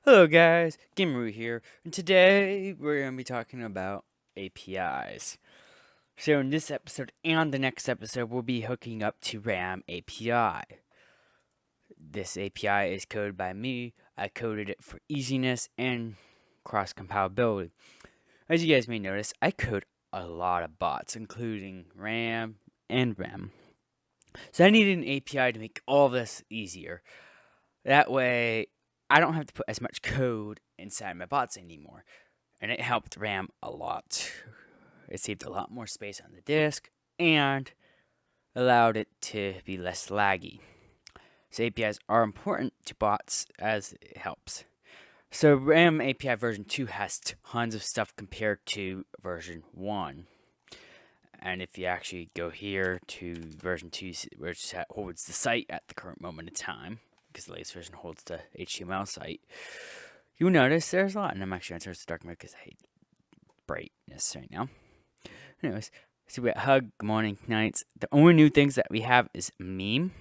Hello guys, Gameru here, and today we're going to be talking about APIs. So in this episode and the next episode, we'll be hooking up to RAM API. This API is coded by me. I coded it for easiness and cross-compatibility. As you guys may notice, I code a lot of bots, including RAM and RAM. So I needed an API to make all this easier. That way, I don't have to put as much code inside my bots anymore. And it helped RAM a lot. It saved a lot more space on the disk and allowed it to be less laggy. So APIs are important to bots as it helps. So RAM API version 2 has tons of stuff compared to version 1. And if you actually go here to version 2, which holds the site at the current moment in time, because the latest version holds the HTML site, you'll notice there's a lot. And I'm actually going to turn to dark mode because I hate brightness right now. Anyways, so we got hug, good morning, nights. The only new things that we have is meme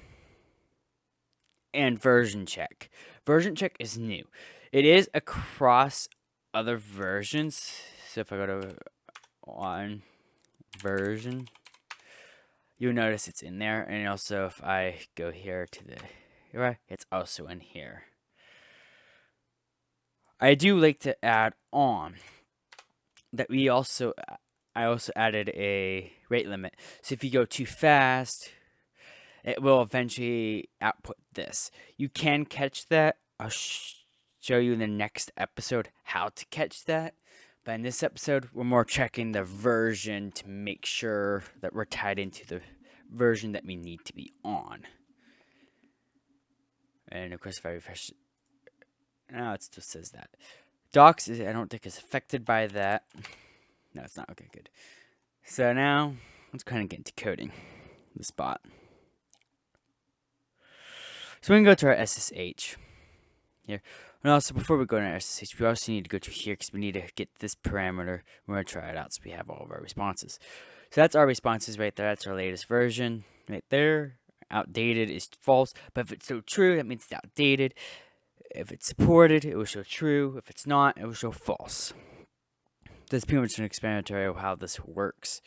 and version check. Version check is new. It is across other versions. So if I go to on version, you'll notice it's in there. And also if I go here to the right, it's also in here. I do like to add on that I also added a rate limit. So if you go too fast, it will eventually output this. You can catch that. I'll show you in the next episode how to catch that. But in this episode, we're more checking the version to make sure that we're tied into the version that we need to be on. And of course, if I refresh it, no, it still says that. Docs, I don't think is affected by that. No, it's not. Okay, good. So now, let's kind of get into coding the spot. So we can go to our SSH here. And also, before we go to our SSH, we also need to go to here because we need to get this parameter. We're going to try it out so we have all of our responses. So that's our responses right there. That's our latest version right there. Outdated is false, but if it's so true, that means it's outdated. If it's supported, it will show true. If it's not, it will show false. That's pretty much an explanatory of how this works.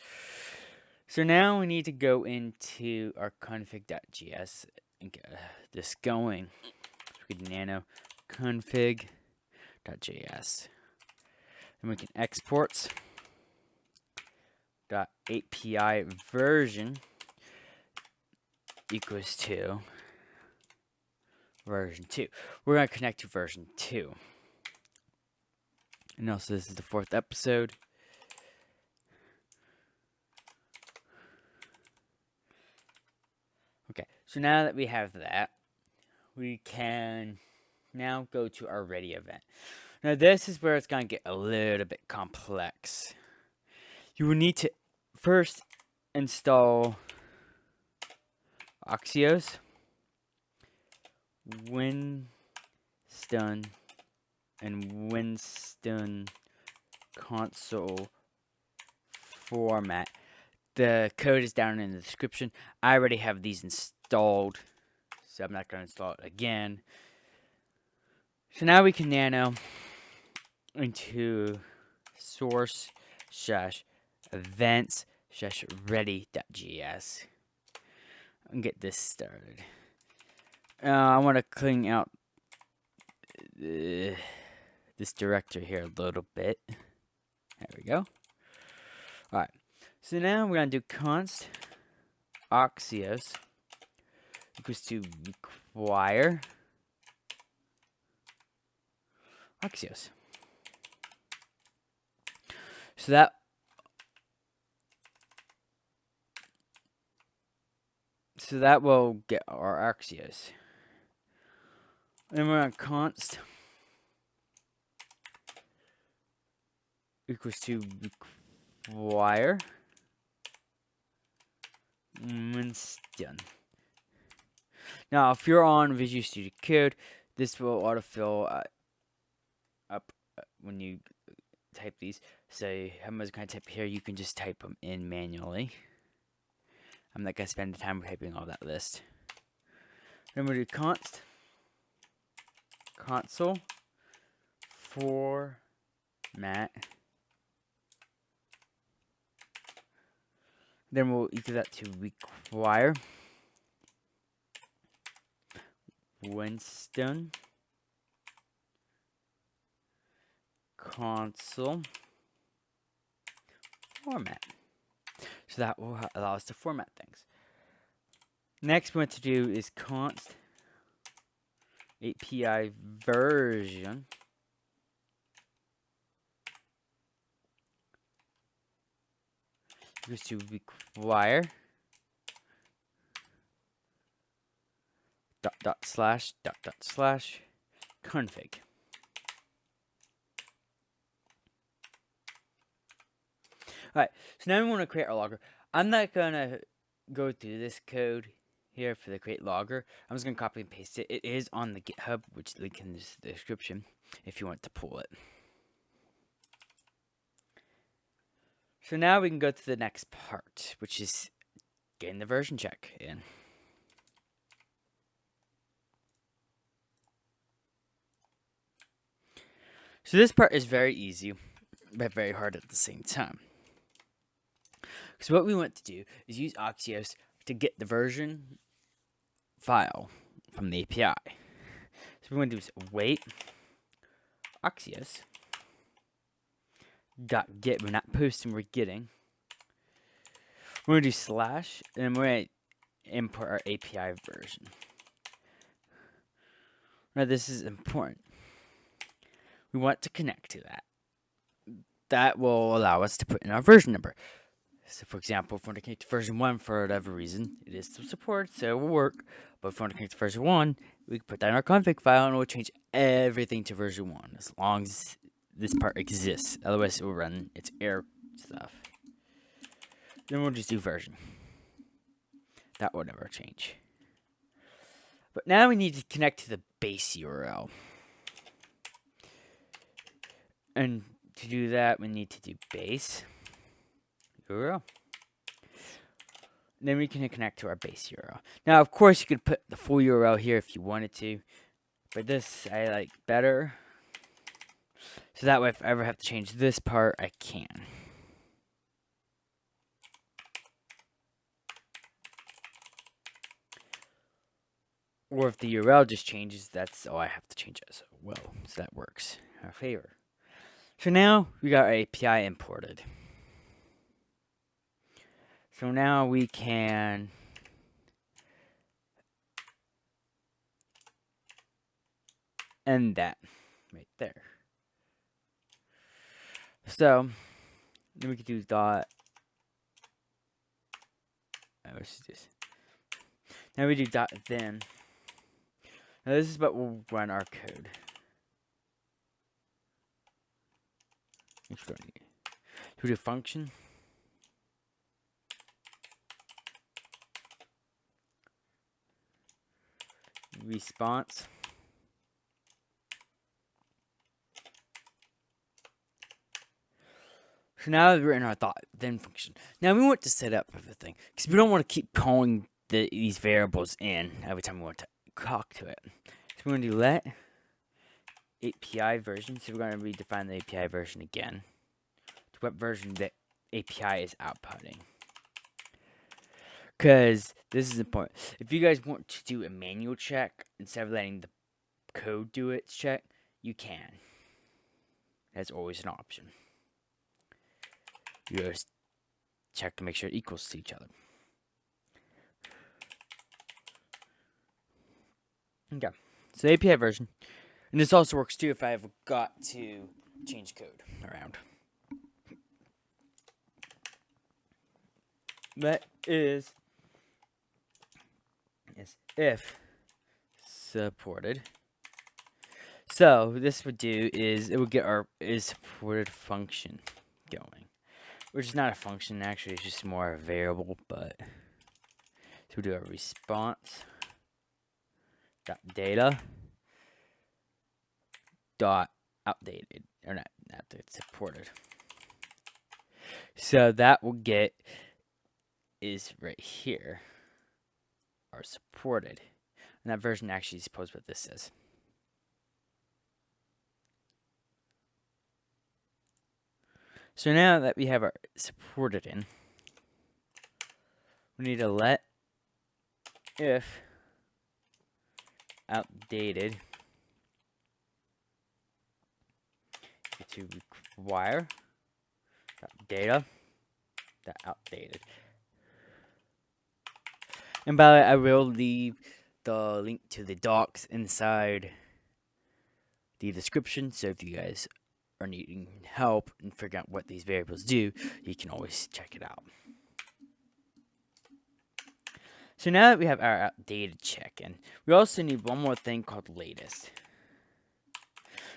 So now we need to go into our config.js and get this going. So we can nano config.js. Then we can export .api version equals to version 2. We're going to connect to version 2. And also, this is the 4th episode. Okay, so now that we have that, we can now go to our ready event. Now, this is where it's going to get a little bit complex. You will need to first install Axios, Winston, and Winston console format. The code is down in the description. I already have these installed, so I'm not going to install it again. So now we can nano into source/events/ready.js and get this started. I want to clean out this directory here a little bit. There we go. Alright, so now we're going to do const Axios equals to require Axios. So that will get our Axios. Then we're on const equals to require Winston. Now, if you're on Visual Studio Code, this will autofill up when you type these. So I'm just going to type here. You can just type them in manually. I'm not going to spend the time typing all that list. Then we'll do const console format. Then we'll equal that to require Winston console format. So that will allow us to format things. Next, we want to do is const API version equals to require // config. Alright, so now we want to create our logger. I'm not gonna go through this code here for the create logger. I'm just gonna copy and paste it. It is on the GitHub, which link in the description if you want to pull it. So now we can go to the next part, which is getting the version check in. So this part is very easy, but very hard at the same time. So what we want to do is use Axios to get the version file from the API. So we want to do is wait Axios .get. We're not posting, we're getting. We're going to do / and then we're going to import our API version. Now this is important. We want to connect to that. That will allow us to put in our version number. So for example, if we want to connect to version 1 for whatever reason, it is still supported, so it will work. But if we want to connect to version 1, we can put that in our config file and it will change everything to version 1 as long as this part exists. Otherwise, it will run its error stuff. Then we'll just do version. That will never change. But now we need to connect to the base URL. And to do that, we need to do base URL. And then we can connect to our base URL. Now, of course, you could put the full URL here if you wanted to. But this I like better. So that way, if I ever have to change this part, I can. Or if the URL just changes, that's all I have to change it as well. So that works in our favor. So now we got our API imported. So now we can end that right there. So then we can do dot. What's this? Now we do dot then. Now this is what will run our code. So we do function. Response. So now we're in our dot then function. Now we want to set up everything because we don't want to keep calling these variables in every time we want to talk to it. So we're going to do let API version. So we're going to redefine the API version again to what version the API is outputting. Because this is important. If you guys want to do a manual check instead of letting the code do its check, you can. That's always an option. You just check to make sure it equals to each other. Okay, so the API version. And this also works too if I have got to change code around. That is if supported. So this would do is it would get our is supported function going, which is not a function actually, it's just more a variable. But so we do a response dot data dot outdated or not supported. So that will get is right here are supported, and that version actually suppose what this is. So now that we have our supported in, we need to let if outdated to require data outdated. And by the way, I will leave the link to the docs inside the description, so if you guys are needing help and figuring out what these variables do, you can always check it out. So now that we have our outdated check-in, we also need one more thing called latest.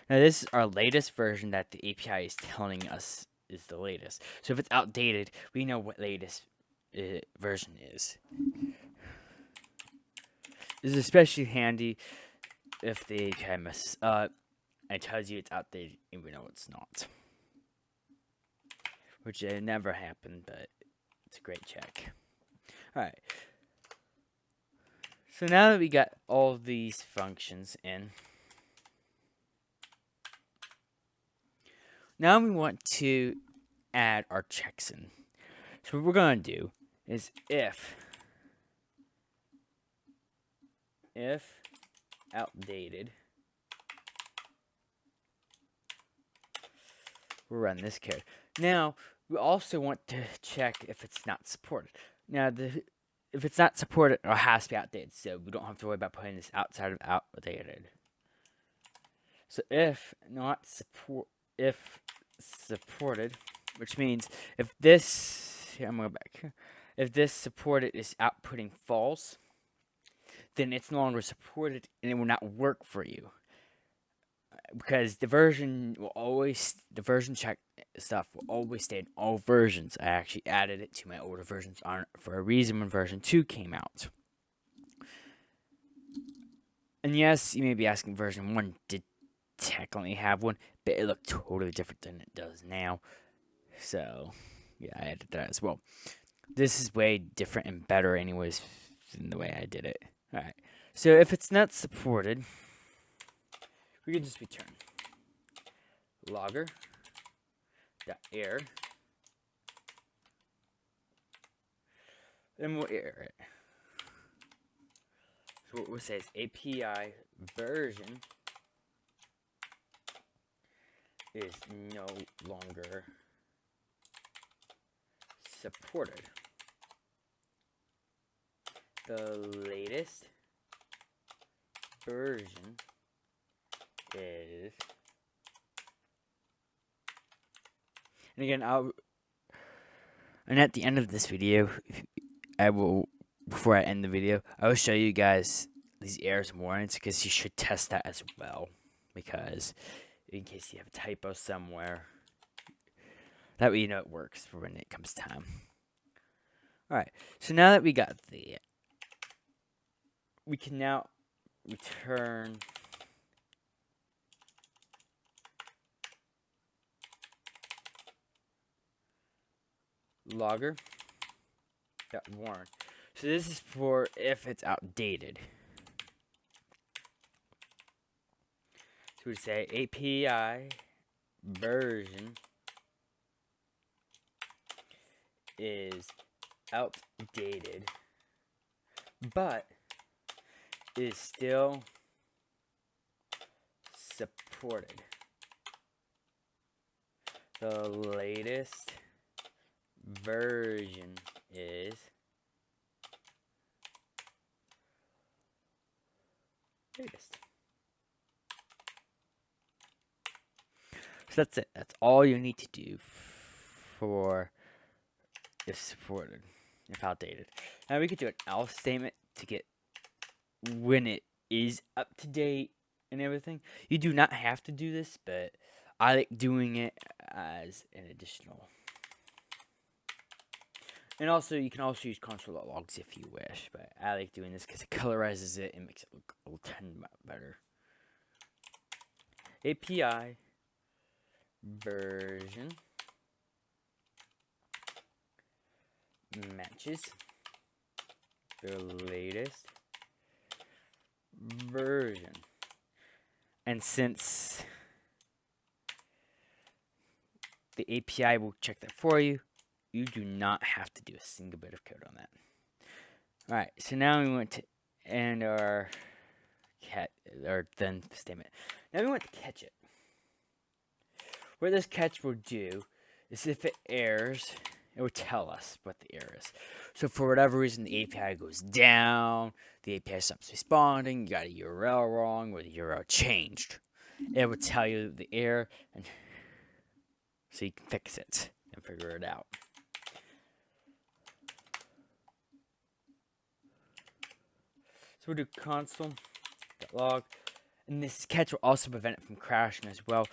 Now this is our latest version that the API is telling us is the latest. So if it's outdated, we know what latest version is. This is especially handy if the API messes up and tells you it's outdated even though it's not. Which never happened, but it's a great check. Alright. So now that we got all these functions in, now we want to add our checksum. So what we're going to do is if outdated, we'll run this code. Now, we also want to check if it's not supported. Now, if it's not supported, it has to be outdated, so we don't have to worry about putting this outside of outdated. So if supported, which means if this, here, I'm going to go back. If this supported is outputting false, then it's no longer supported and it will not work for you. Because the version check stuff will always stay in all versions. I actually added it to my older versions for a reason when version 2 came out. And yes, you may be asking, version 1 did technically have one, but it looked totally different than it does now. So, yeah, I added that as well. This is way different and better anyways than the way I did it. Alright, so if it's not supported, we can just return logger.error, then we'll error it. So what we'll say is API version is no longer supported. The latest version is, and again, and at the end of this video, before I end the video, I will show you guys these errors and warnings, because you should test that as well, because in case you have a typo somewhere, that way you know it works for when it comes time. Alright, so now that we got we can now return logger.warn. So this is for if it's outdated. So we say API version is outdated, but is still supported. The latest version is latest. So that's it. That's all you need to do for if supported, if outdated. Now we could do an else statement to get when it is up to date and everything. You do not have to do this, but I like doing it as an additional. And also, you can also use console.logs if you wish, but I like doing this because it colorizes it and makes it look a ton better. API version matches the latest version. And since The API will check that for you. You do not have to do a single bit of code on that. Alright, so now we want to end our then statement. Now we want to catch it. What this catch will do is if it errors, it will tell us what the error is. So for whatever reason, the API goes down, the API stops responding, you got a URL wrong, or the URL changed. It will tell you the error, and so you can fix it and figure it out. So we'll do console.log, and this catch will also prevent it from crashing as well.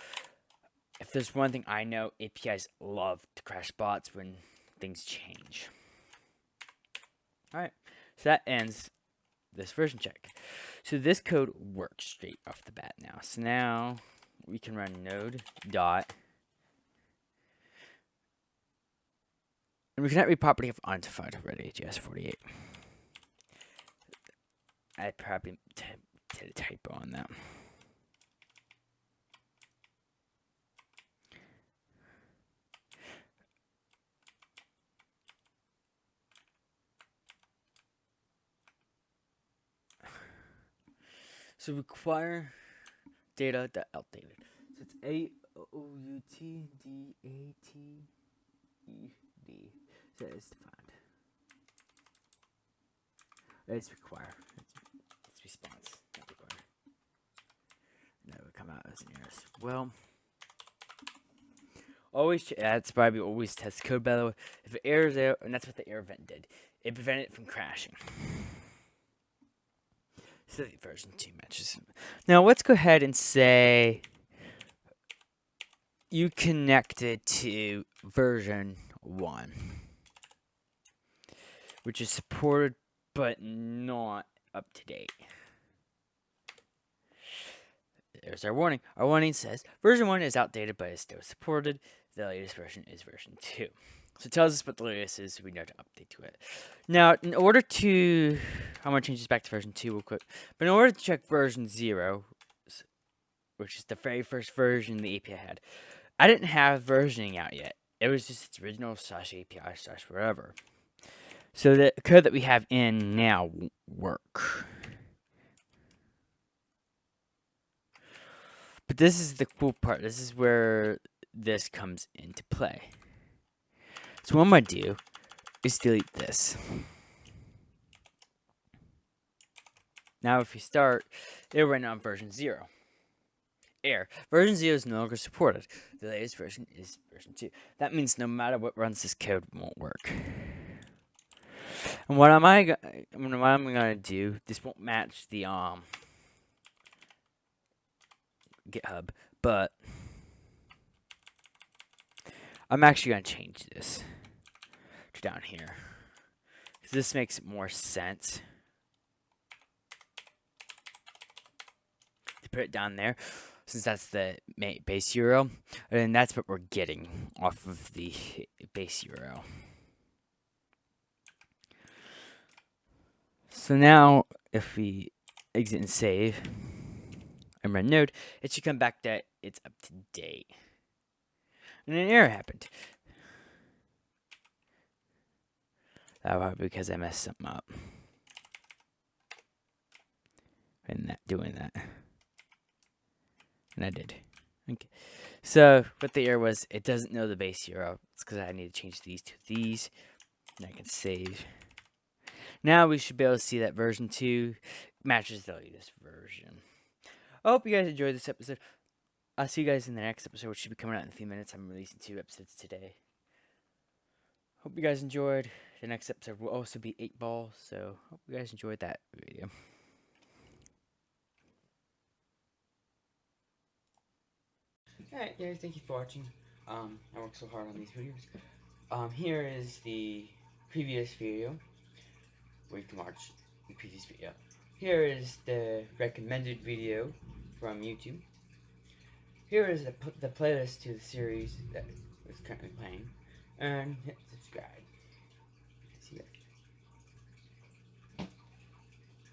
If there's one thing I know, APIs love to crash bots when things change. Alright, so that ends this version check. So this code works straight off the bat now. So now we can run node dot, and we can have a property of undefined already, JS48. I probably did a typo on that. So require data that outdated. So it's AOUTDATED. So it's defined. It's require. It's response, not require. And that would come out as an error as well. Always, that's probably always test code, by the way. If it errors out, and that's what the error event did, it prevented it from crashing. So the version 2 matches. Now let's go ahead and say you connected to version 1, which is supported but not up to date. There's our warning. Our warning says version 1 is outdated but is still supported. The latest version is version 2. So it tells us what the latest is, so we know to update to it. Now, in order to... I'm going to change this back to version 2 real quick. But in order to check version 0, which is the very first version the API had, I didn't have versioning out yet. It was just its original /API/ whatever. So the code that we have in now won't work. But this is the cool part. This is where this comes into play. So what I'm going to do is delete this. Now if we start, it'll run on version 0. Error. Version 0 is no longer supported. The latest version is version 2. That means no matter what runs this code, it won't work. And what I'm going to do, this won't match the GitHub, but I'm actually going to change this to down here, because this makes more sense to put it down there, since that's the base URL, and that's what we're getting off of the base URL. So now, if we exit and save and run node, it should come back that it's up to date. And an error happened. That was because I messed something up. And doing that. And I did. Okay. So what the error was, it doesn't know the base URL. It's because I need to change these to these. And I can save. Now we should be able to see that version 2 matches the latest version. I hope you guys enjoyed this episode. I'll see you guys in the next episode, which should be coming out in a few minutes. I'm releasing 2 episodes today. Hope you guys enjoyed. The next episode will also be 8 Ball, so hope you guys enjoyed that video. Alright guys, thank you for watching. I work so hard on these videos. Here is the previous video, where you can watch the previous video. Here is the recommended video from YouTube. Here is the playlist to the series that is currently playing. And hit the